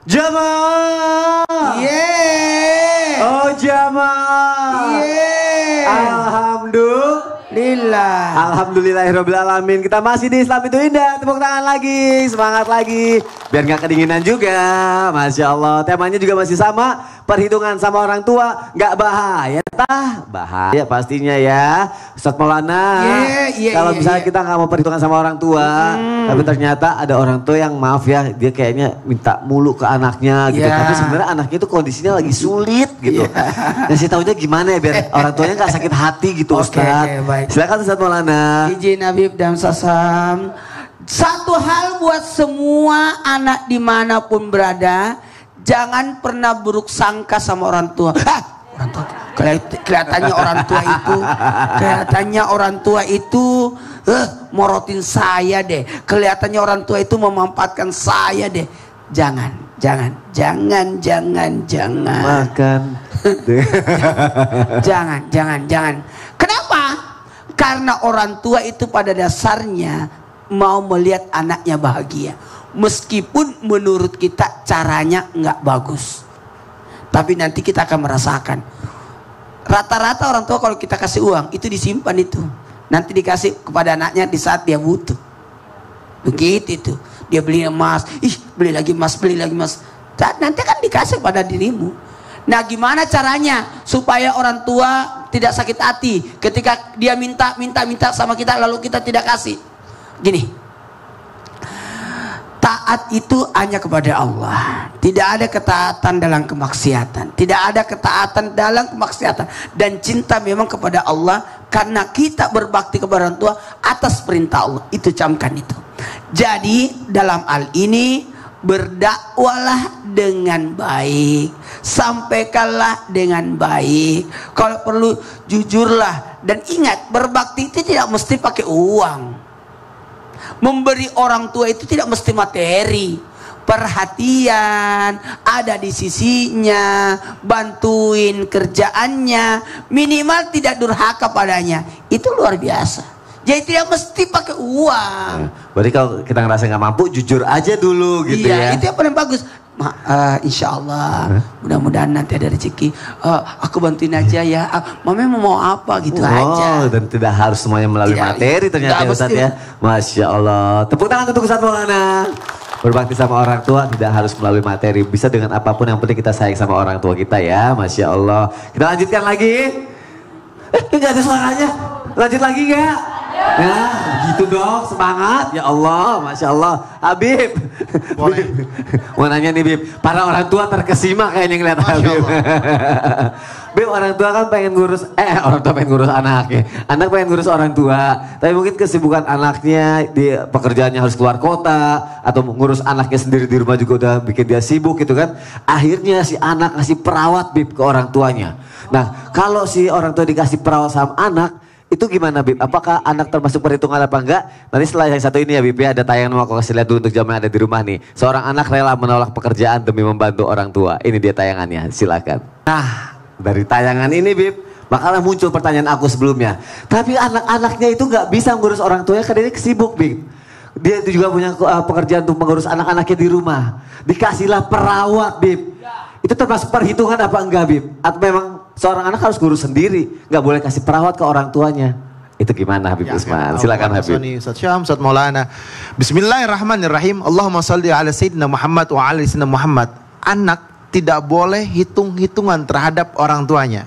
Jamaah. Yeah. Oh jamaah. Yeah. Alhamdulillahirobbilalamin. Kita masih di Islam itu Indah. Tepuk tangan lagi, semangat lagi. Biar nggak kedinginan juga. Masya Allah. Temanya juga masih sama. Perhitungan sama orang tua nggak bahaya tah? Bahaya pastinya ya. Ustadz Maulana. Kalau misalnya kita nggak mau perhitungan sama orang tua, tapi ternyata ada orang tua yang maaf ya, dia kayaknya minta mulu ke anaknya gitu. Tapi sebenarnya anaknya itu kondisinya lagi sulit gitu. Ngasih taunya gimana ya biar orang tuanya nggak sakit hati gitu Ustadz. Silakan Ustadz Maulana. Izin Habib dan Sasam. Satu hal buat semua anak dimanapun berada, jangan pernah buruk sangka sama orang tua. Orang tua kelihatannya orang tua itu morotin saya deh. Kelihatannya orang tua itu memanfaatkan saya deh. Jangan. Makan. Jangan. Kenapa? Karena orang tua itu pada dasarnya mau melihat anaknya bahagia. Meskipun menurut kita caranya nggak bagus. Tapi nanti kita akan merasakan. Rata-rata orang tua kalau kita kasih uang itu disimpan itu. Nanti dikasih kepada anaknya di saat dia butuh. Begitu itu. Dia beli emas, beli lagi emas. Nanti kan dikasih pada dirimu. Nah gimana caranya supaya orang tua tidak sakit hati ketika dia minta sama kita lalu kita tidak kasih? Gini, taat itu hanya kepada Allah. Tidak ada ketaatan dalam kemaksiatan. Dan cinta memang kepada Allah karena kita berbakti kepada orang tua atas perintah Allah. Itu camkan itu. Jadi dalam hal ini berdakwalah dengan baik, sampaikanlah dengan baik. Kalau perlu jujurlah, dan ingat berbakti itu tidak mesti pakai uang. Memberi orang tua itu tidak mesti materi. Perhatian ada di sisinya, bantuin kerjaannya, minimal tidak durhaka padanya. Itu luar biasa. Jadi tidak mesti pakai uang. Berarti kalau kita ngerasa nggak mampu, jujur aja dulu gitu ya. Iya, itu yang paling bagus. Insya Allah, mudah-mudahan nanti ada rezeki. Aku bantuin aja ya. Mama mau apa gitu aja. Dan tidak harus semuanya melalui materi ternyata Ustadz ya. Masya Allah. Tepuk tangan untuk Ustadz Maulana. Berbakti sama orang tua tidak harus melalui materi. Bisa dengan apapun, yang penting kita sayang sama orang tua kita ya. Masya Allah. Kita lanjutkan lagi. Nggak ada suaranya. Lanjut lagi nggak? Ya, gitu dong, semangat. Ya Allah, Masya Allah. Habib, mau nanya nih Bib, para orang tua terkesima kayaknya ngeliat Habib. Bib, orang tua kan pengen ngurus, orang tua pengen ngurus anaknya. Anak pengen ngurus orang tua, tapi mungkin kesibukan anaknya, di pekerjaannya harus keluar kota, atau ngurus anaknya sendiri di rumah juga udah bikin dia sibuk gitu kan. Akhirnya si anak ngasih perawat Bib ke orang tuanya. Nah, kalau si orang tua dikasih perawat sama anak, itu gimana Bib? Apakah anak termasuk perhitungan apa enggak? Nanti setelah yang satu ini ya Bib ya, ada tayangan mau aku kasih lihat dulu untuk jamaah yang ada di rumah nih. Seorang anak rela menolak pekerjaan demi membantu orang tua. Ini dia tayangannya, silakan. Nah, dari tayangan ini Bib, bakalan muncul pertanyaan aku sebelumnya. Tapi anak-anaknya itu nggak bisa ngurus orang tuanya karena dia kesibuk Bib. Dia itu juga punya pekerjaan untuk mengurus anak-anaknya di rumah. Dikasihlah perawat Bib. Itu termasuk perhitungan apa enggak Bib? Atau memang seorang anak harus ngurus sendiri, nggak boleh kasih perawat ke orang tuanya? Itu gimana Habib Usman? Silakan Habib. Ustaz Syam, Ustaz Maulana. Bismillahirrahmanirrahim. Allahumma salli ala Sayyidina Muhammad wa ala Sayyidina Muhammad. Anak tidak boleh hitung-hitungan terhadap orang tuanya.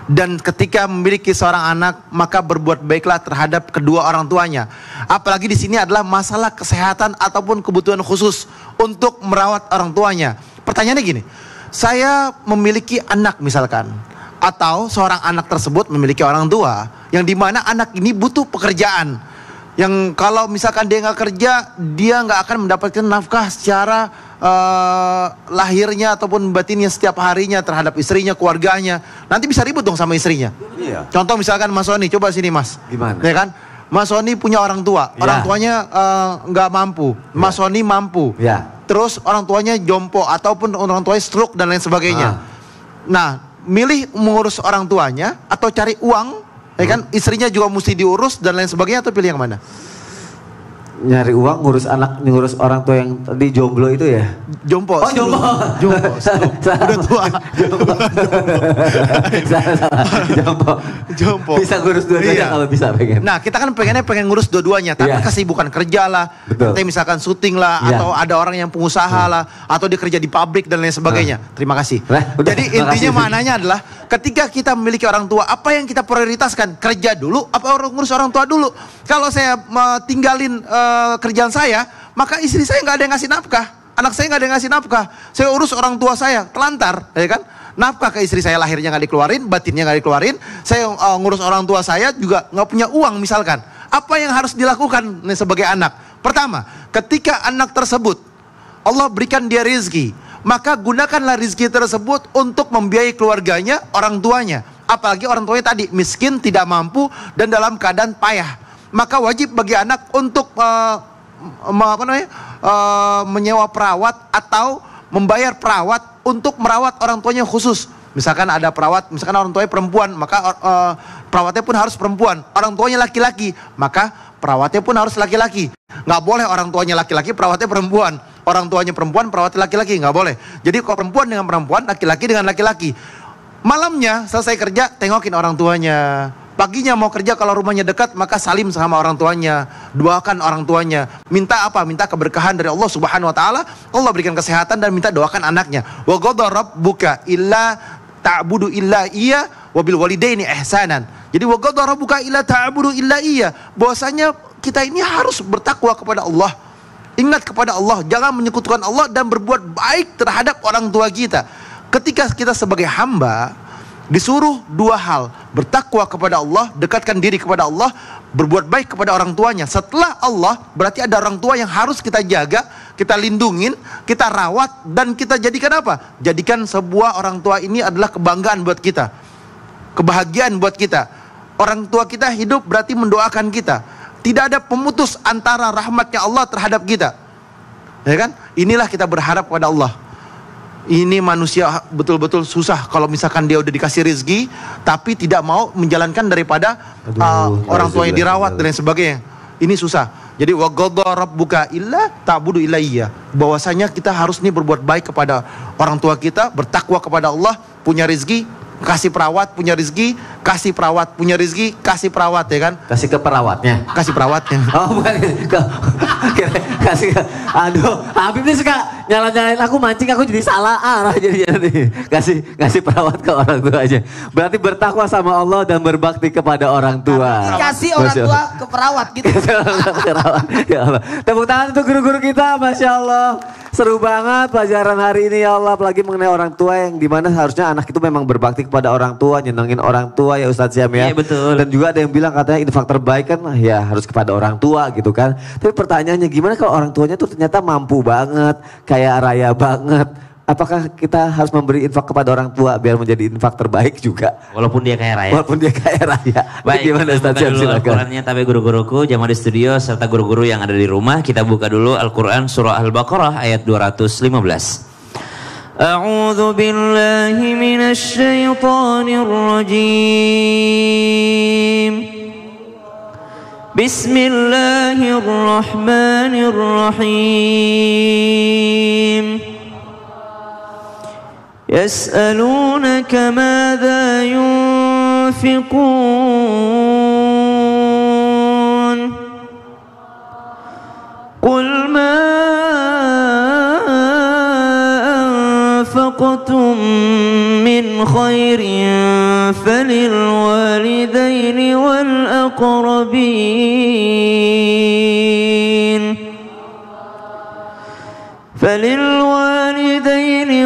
Dan ketika memiliki seorang anak, maka berbuat baiklah terhadap kedua orang tuanya. Apalagi di sini adalah masalah kesehatan ataupun kebutuhan khusus untuk merawat orang tuanya. Pertanyaannya gini, saya memiliki anak misalkan, atau seorang anak tersebut memiliki orang tua, yang dimana anak ini butuh pekerjaan, yang kalau misalkan dia nggak kerja, dia nggak akan mendapatkan nafkah secara lahirnya ataupun batinnya setiap harinya terhadap istrinya, keluarganya. Nanti bisa ribut dong sama istrinya. Iya. Contoh misalkan Mas Soni, coba sini Mas. Gimana? Ya kan? Mas Soni punya orang tua, orang tuanya nggak mampu, Mas Soni mampu. Terus orang tuanya jompo ataupun orang tuanya stroke dan lain sebagainya. Nah, milih mengurus orang tuanya atau cari uang, ya kan? Istrinya juga mesti diurus dan lain sebagainya, atau pilih yang mana? nyari uang, ngurus anak, ngurus orang tua yang tadi jomblo itu ya? Jompo. Oh jompo. Udah tua. Jompo. Bisa ngurus dua-duanya kalau bisa pengen. Nah kita kan pengen ngurus dua-duanya. Tapi kesibukan kerja lah. Nanti misalkan syuting lah. Atau ada orang yang pengusaha lah. Atau dia kerja di pabrik dan lain sebagainya. Terima kasih. Jadi intinya maknanya adalah ketika kita memiliki orang tua, apa yang kita prioritaskan? Kerja dulu apa ngurus orang tua dulu? Kalau saya tinggalin kerjaan saya, maka istri saya nggak ada yang ngasih nafkah, anak saya nggak ada yang ngasih nafkah, saya urus orang tua saya, telantar, ya kan? Nafkah ke istri saya lahirnya nggak dikeluarin, batinnya nggak dikeluarin, saya ngurus orang tua saya juga nggak punya uang misalkan. Apa yang harus dilakukan nih sebagai anak? Pertama, ketika anak tersebut Allah berikan dia rizki, maka gunakanlah rizki tersebut untuk membiayai keluarganya, orang tuanya. Apalagi orang tuanya tadi miskin, tidak mampu dan dalam keadaan payah. Maka wajib bagi anak untuk menyewa perawat atau membayar perawat untuk merawat orang tuanya khusus. Misalkan ada perawat, misalkan orang tuanya perempuan, maka perawatnya pun harus perempuan. Orang tuanya laki-laki, maka perawatnya pun harus laki-laki. Nggak boleh orang tuanya laki-laki, perawatnya perempuan. Orang tuanya perempuan, perawatnya laki-laki, nggak boleh. Jadi kalau perempuan dengan perempuan, laki-laki dengan laki-laki. Malamnya selesai kerja, tengokin orang tuanya. Paginya mau kerja kalau rumahnya dekat, maka salim sama orang tuanya, doakan orang tuanya. Minta apa? Minta keberkahan dari Allah Subhanahu wa taala. Allah berikan kesehatan dan minta doakan anaknya. Wa qadara rabbuka illa ta'budu illa iya wa bil walidaini ihsanan. Jadi wa qadara rabbuka illa ta'budu illa iya. Bahwasanya kita ini harus bertakwa kepada Allah. Ingat kepada Allah, jangan menyekutukan Allah dan berbuat baik terhadap orang tua kita. Ketika kita sebagai hamba disuruh dua hal, bertakwa kepada Allah, dekatkan diri kepada Allah, berbuat baik kepada orang tuanya. Setelah Allah, berarti ada orang tua yang harus kita jaga, kita lindungin, kita rawat, dan kita jadikan apa? Jadikan sebuah orang tua ini adalah kebanggaan buat kita, kebahagiaan buat kita. Orang tua kita hidup berarti mendoakan kita. Tidak ada pemutus antara rahmatnya Allah terhadap kita. Ya kan? Inilah kita berharap kepada Allah. Ini manusia betul-betul susah kalau misalkan dia udah dikasih rezeki tapi tidak mau menjalankan daripada orang tuanya dirawat dan lain sebagainya. Ini susah. Jadi wa qadara rabbuka illa ta'budu illa iya. Bahwasanya kita harus nih berbuat baik kepada orang tua kita, bertakwa kepada Allah, punya rezeki, kasih perawat, punya rezeki, kasih perawat, punya rezeki, kasih perawat, ya kan? Kasih ke perawatnya. Kasih perawatnya. Oh bukan kasih ke, aduh Habib ini suka nyala-nyalain aku, mancing aku jadi salah arah jadinya nih. Kasih perawat ke orang tua aja. Berarti bertakwa sama Allah dan berbakti kepada orang tua. Kasih orang tua ke perawat gitu. Ya Allah. Tepuk tangan untuk guru-guru kita, Masya Allah. Seru banget pelajaran hari ini ya Allah. Apalagi mengenai orang tua yang dimana harusnya anak itu memang berbakti kepada orang tua, nyenengin orang tua ya Ustadz Syam ya. Iya betul. Dan juga ada yang bilang katanya infak terbaik kan ya harus kepada orang tua gitu kan. Tapi pertanyaannya gimana kalau orang tuanya tuh ternyata mampu banget, kaya raya banget. Apakah kita harus memberi infak kepada orang tua biar menjadi infak terbaik juga? Walaupun dia kaya raya. Walaupun dia kaya raya. Baik, gimana kita Ustadz buka Syam, dulu silakan. Al-Qurannya, tapi guru-guruku, jamaah di studio, serta guru-guru yang ada di rumah. Kita buka dulu Al-Quran surah Al-Baqarah ayat 215. A'udzu billahi minasy syaithanir rajim. Bismillahirrahmanirrahim. يسألونك ماذا ينفقون قل ما أنفقتم من خير فللوالدين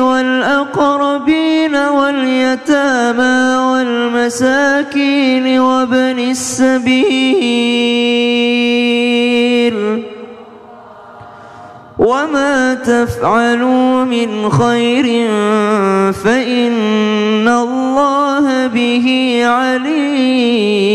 والأقربين واليتامى والمساكين وابن السبيل وما تفعلوا من خير فإن الله به عليم.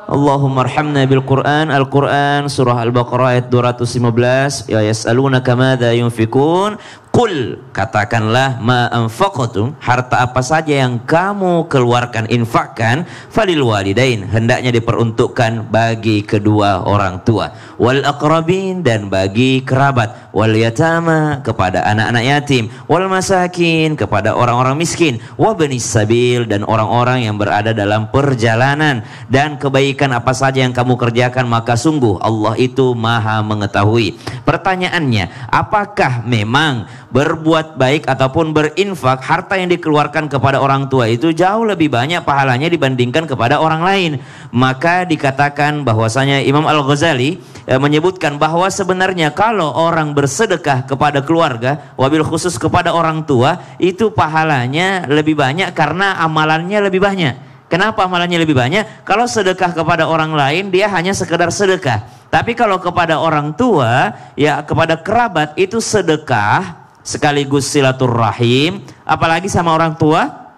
Allahumma arhamna bil Quran. Al-Quran surah Al-Baqarah ayat 215. Ya yas'alunaka madza yunfikun Qul, katakanlah, ma anfaqtum, harta apa saja yang kamu keluarkan, infakkan, falil walidain, hendaknya diperuntukkan bagi kedua orang tua, wal aqrabin, dan bagi kerabat, wal yatama, kepada anak-anak yatim, wal masakin, kepada orang-orang miskin, wa banis sabil, dan orang-orang yang berada dalam perjalanan. Dan kebaikan apa saja yang kamu kerjakan, maka sungguh Allah itu maha mengetahui. Pertanyaannya, apakah memang berbuat baik ataupun berinfak, harta yang dikeluarkan kepada orang tua itu jauh lebih banyak pahalanya dibandingkan kepada orang lain? Maka dikatakan bahwasanya Imam Al-Ghazali menyebutkan bahwa sebenarnya kalau orang bersedekah kepada keluarga, wabil khusus kepada orang tua, itu pahalanya lebih banyak karena amalannya lebih banyak. Kenapa amalannya lebih banyak? Kalau sedekah kepada orang lain dia hanya sekedar sedekah. Tapi kalau kepada orang tua, ya kepada kerabat, itu sedekah sekaligus silaturrahim, apalagi sama orang tua,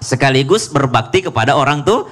sekaligus berbakti kepada orang tua.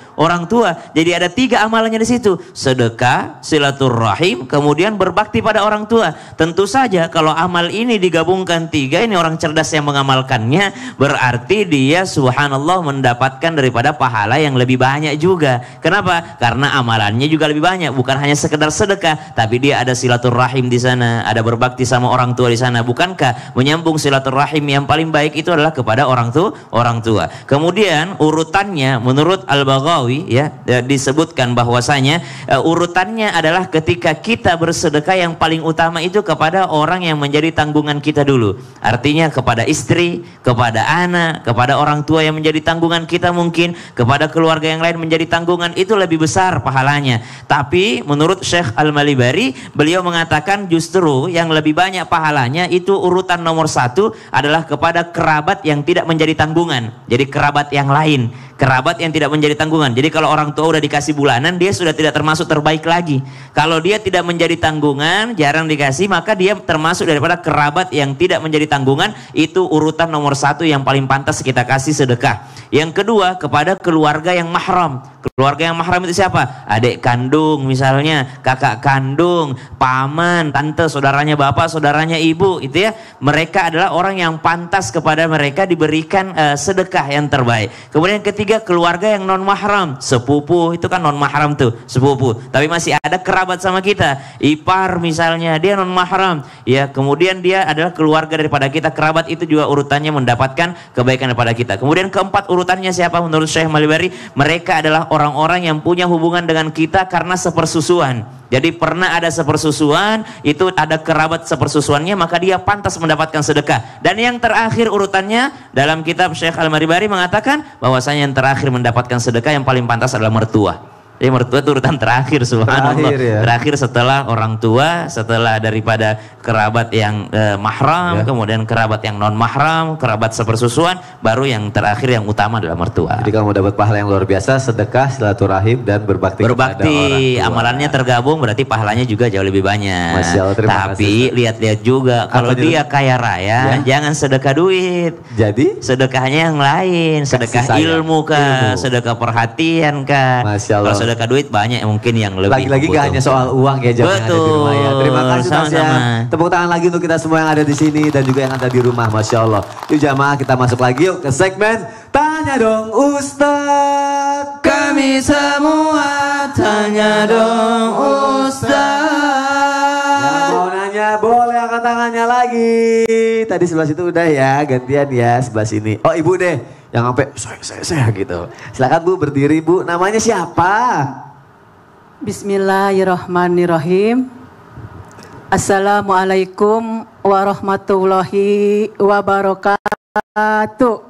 Jadi ada 3 amalannya di situ: sedekah, silaturrahim, kemudian berbakti pada orang tua. Tentu saja kalau amal ini digabungkan 3, ini orang cerdas yang mengamalkannya, berarti dia subhanallah mendapatkan daripada pahala yang lebih banyak juga. Kenapa? Karena amalannya juga lebih banyak, bukan hanya sekedar sedekah, tapi dia ada silaturrahim di sana, ada berbakti sama orang tua di sana. Bukankah menyambung silaturrahim yang paling baik itu adalah kepada orang tua? Kemudian urutannya menurut Al-Baghawi, ya, disebutkan bahwasanya urutannya adalah ketika kita bersedekah, yang paling utama itu kepada orang yang menjadi tanggungan kita dulu. Artinya kepada istri, kepada anak, kepada orang tua yang menjadi tanggungan kita, mungkin kepada keluarga yang lain menjadi tanggungan, itu lebih besar pahalanya. Tapi menurut Syekh Al-Malibari, beliau mengatakan justru yang lebih banyak pahalanya itu urutan nomor 1 adalah kepada kerabat yang tidak menjadi tanggungan. Jadi kerabat yang lain, kerabat yang tidak menjadi tanggungan. Jadi kalau orang tua udah dikasih bulanan, dia sudah tidak termasuk terbaik lagi. Kalau dia tidak menjadi tanggungan, jarang dikasih, maka dia termasuk daripada kerabat yang tidak menjadi tanggungan. Itu urutan nomor 1 yang paling pantas kita kasih sedekah. Yang kedua, kepada keluarga yang mahram. Keluarga yang mahram itu siapa? Adik kandung misalnya, kakak kandung, paman, tante, saudaranya bapak, saudaranya ibu, itu ya. Mereka adalah orang yang pantas kepada mereka diberikan sedekah yang terbaik. Kemudian ketiga, keluarga yang non mahram, sepupu, itu kan non mahram tuh, sepupu. Tapi masih ada kerabat sama kita, ipar misalnya, dia non mahram. Ya, kemudian dia adalah keluarga daripada kita, kerabat itu juga urutannya mendapatkan kebaikan daripada kita. Kemudian keempat urutannya siapa menurut Syekh Malibari? Mereka adalah orang-orang yang punya hubungan dengan kita karena sepersusuan. Jadi pernah ada sepersusuan, itu ada kerabat sepersusuannya, maka dia pantas mendapatkan sedekah. Dan yang terakhir urutannya, dalam kitab Syekh Al-Maribari mengatakan bahwasanya yang terakhir mendapatkan sedekah yang paling pantas adalah mertua. Jadi mertua itu urutan terakhir, subhanallah. Terakhir setelah orang tua, setelah daripada kerabat yang mahram, kemudian kerabat yang non mahram, kerabat sepersusuan, baru yang terakhir yang utama adalah mertua. Jadi kamu dapat pahala yang luar biasa, sedekah, silaturahim, dan berbakti kepada orang tua. Amalannya tergabung, berarti pahalanya juga jauh lebih banyak. Masya Allah, terima Tapi lihat-lihat juga, kalau dia kaya raya, jangan sedekah duit. Jadi sedekahnya yang lain, sedekah ilmu kah, sedekah perhatian kah. Masya Allah. Kalau sedekah duit banyak mungkin yang lebih. Lagi-lagi gak hanya soal uang ya, jangan ada di rumah ya. Terima kasih Mas ya. Tepuk tangan lagi untuk kita semua yang ada di sini dan juga yang ada di rumah, Masya Allah. Yuk jamaah, kita masuk lagi yuk ke segmen Tanya Dong Ustadz. Kami semua tanya dong Ustadz. Yang mau nanya boleh angkat tangannya lagi. Tadi sebelah situ udah ya, gantian ya sebelah sini. Oh ibu deh, yang sampai saya gitu. Silakan Bu, berdiri Bu. Namanya siapa? Bismillahirrahmanirrahim. Assalamualaikum warahmatullahi wabarakatuh.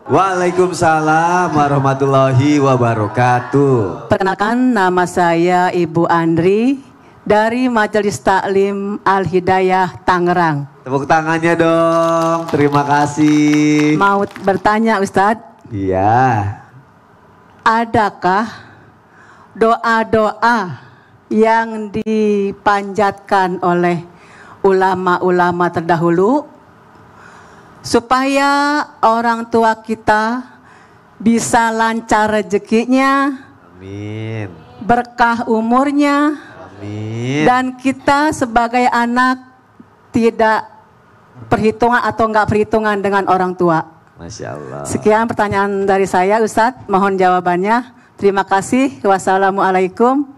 Waalaikumsalam warahmatullahi wabarakatuh. Perkenalkan, nama saya Ibu Andri dari Majelis Taklim Al-Hidayah Tangerang. Tepuk tangannya dong. Terima kasih. Mau bertanya Ustadz? Iya. Adakah doa-doa yang dipanjatkan oleh ulama-ulama terdahulu supaya orang tua kita bisa lancar rezekinya, Amin. berkah umurnya, Amin. dan kita sebagai anak tidak perhitungan atau enggak perhitungan dengan orang tua? Masya Allah. Sekian pertanyaan dari saya, Ustadz. Mohon jawabannya. Terima kasih. Wassalamualaikum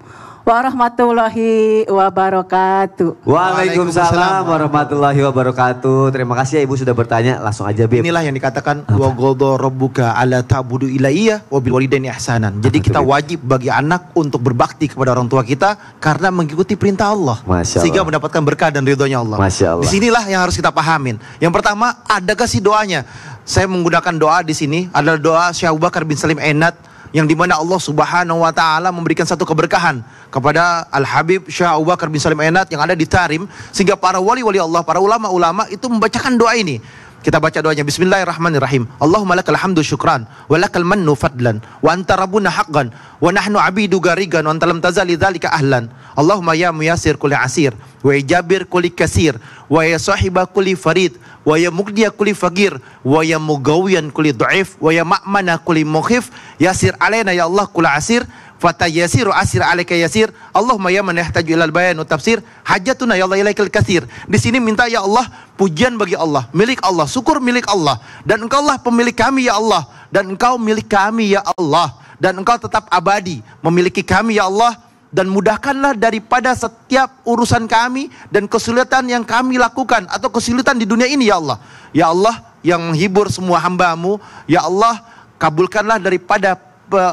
warahmatullahi wabarakatuh. Waalaikumsalam warahmatullahi wabarakatuh. Terima kasih ya Ibu sudah bertanya. Langsung aja Bib. Inilah yang dikatakan wa qadha rabbuka alla ta'budu ilayya wa bil walidaini ihsanan. Jadi kita wajib bagi anak untuk berbakti kepada orang tua kita karena mengikuti perintah Allah. Masya Allah. Sehingga mendapatkan berkah dan ridhonya Allah. Masya Allah. Disinilah yang harus kita pahamin. Yang pertama, adakah sih doanya? Saya menggunakan doa di sini adalah doa Syekh Abu Bakar bin Salim Ainat, yang dimana Allah Subhanahu wa Ta'ala memberikan satu keberkahan kepada Al-Habib Syekh Abu Bakar bin Salim Ainat yang ada di Tarim, sehingga para wali-wali Allah, para ulama-ulama itu membacakan doa ini. Kita baca doanya. Bismillahirrahmanirrahim. Allahumma lakal hamdu syukran wa lakal mannu fadlan wa anta rabbuna haqqan wa nahnu abidu garigan wa anta lam tazali dzalika ahlan. Allahumma ya muyassir kulli asir wa ijabir kulli kasir wa ya sahiba kulli farid wa ya mugdiya kulli faqir wa ya mugawiyan kulli dhaif wa ya ma'mana kulli mukhif yasir alaina ya Allah kulli asir fata yasiru asir alaika yasir. Allahumma ya man yahtaju ilal bayan wa tafsir hajatuna ya Allah ilaikal katsir. Di sini minta ya Allah pujian bagi Allah, milik Allah, syukur milik Allah, dan Engkaulah pemilik kami ya Allah, dan Engkau milik kami ya Allah, dan Engkau tetap abadi memiliki kami ya Allah, dan mudahkanlah daripada setiap urusan kami dan kesulitan yang kami lakukan atau kesulitan di dunia ini ya Allah. Ya Allah yang menghibur semua hamba-Mu, ya Allah kabulkanlah daripada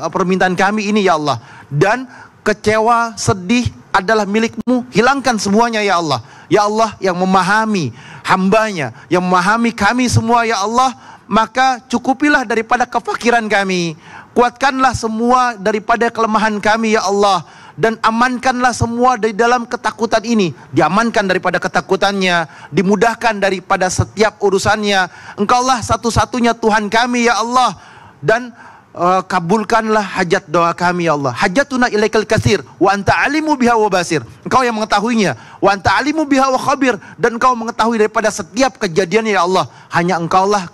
permintaan kami ini ya Allah. Dan kecewa, sedih adalah milik-Mu, hilangkan semuanya ya Allah. Ya Allah yang memahami hambanya, yang memahami kami semua ya Allah, maka cukupilah daripada kefakiran kami, kuatkanlah semua daripada kelemahan kami ya Allah, dan amankanlah semua dari dalam ketakutan ini, diamankan daripada ketakutannya, dimudahkan daripada setiap urusannya. Engkaulah satu-satunya Tuhan kami ya Allah, dan kabulkanlah hajat doa kami ya Allah. Hajatuna ilaikal katsir wa anta alimu biha wa basir. Engkau yang mengetahuinya, wa anta alimu biha wa khabir, dan Engkau mengetahui daripada setiap kejadiannya ya Allah. Hanya Engkaulah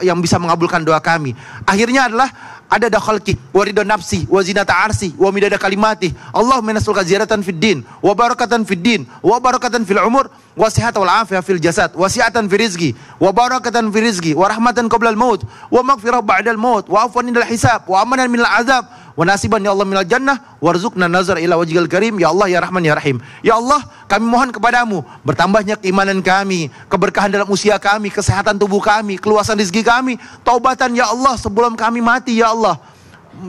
yang bisa mengabulkan doa kami. Akhirnya adalah adada khalqi wa ridha nafsi wa zinata arsi wa midada kalimati. Allahumma nas'aluka ziyaratan fid din wa barakatan fid din wa barakatan fil umur wa sihhatan wal afiyah fil jasad wa si'atan fi rizqi wa barakatan fi rizqi wa rahmatan qabla al maut wa maghfirah ba'da al maut wa afwan indal hisab wa amanan minal azab wa nasiban ya Allah minal jannah warzuqna nazar ila wajhil karim ya Allah ya Rahman ya Rahim. Ya Allah, kami mohon kepadamu bertambahnya keimanan kami, keberkahan dalam usia kami, kesehatan tubuh kami, keluasan rezeki kami, taubatan ya Allah sebelum kami mati ya Allah.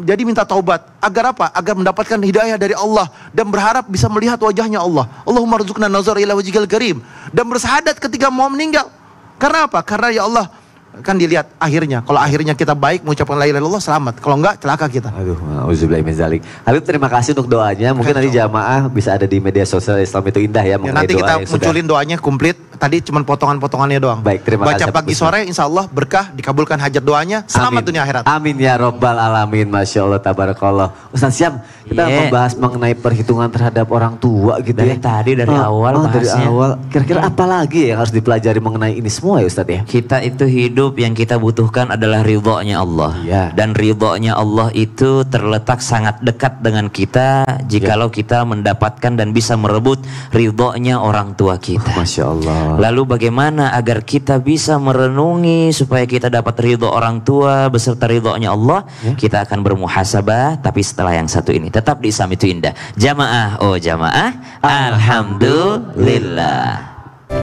Jadi minta taubat agar apa? Agar mendapatkan hidayah dari Allah dan berharap bisa melihat wajahnya Allah. Allahumma rzuqna nazar ila wajhil karim, dan bersahadat ketika mau meninggal. Karena apa? Karena ya Allah kan dilihat akhirnya. Kalau akhirnya kita baik mengucapkan la ilaha illallah, selamat. Kalau enggak celaka kita. Aduh, auzubillahi min zalik. Habib terima kasih untuk doanya. Mungkin nanti jamaah bisa ada di media sosial Islam itu indah ya. Ya nanti kita munculin doanya komplit. Tadi cuma potongan-potongannya doang. Baik, terima kasih. Baca pagi sore insya Allah berkah, dikabulkan hajat doanya. Selamat Amin. dunia akhirat. Amin ya robbal alamin. Masya Allah tabarakallah. Ustaz Syam, kita membahas mengenai perhitungan terhadap orang tua gitu dari ya. tadi dari awal dari bahasnya. awal. Kira-kira apa lagi yang harus dipelajari mengenai ini semua ya Ustaz ya? Kita itu hidup yang kita butuhkan adalah ridhonya Allah. Iya. Dan ridhonya Allah itu terletak sangat dekat dengan kita jikalau kita mendapatkan dan bisa merebut ridhonya orang tua kita. Masya Allah. Lalu bagaimana agar kita bisa merenungi supaya kita dapat ridho orang tua beserta ridhonya Allah? Kita akan bermuhasabah, tapi setelah yang satu ini. Tetap di Islam itu indah. Jamaah, oh jamaah, alhamdulillah.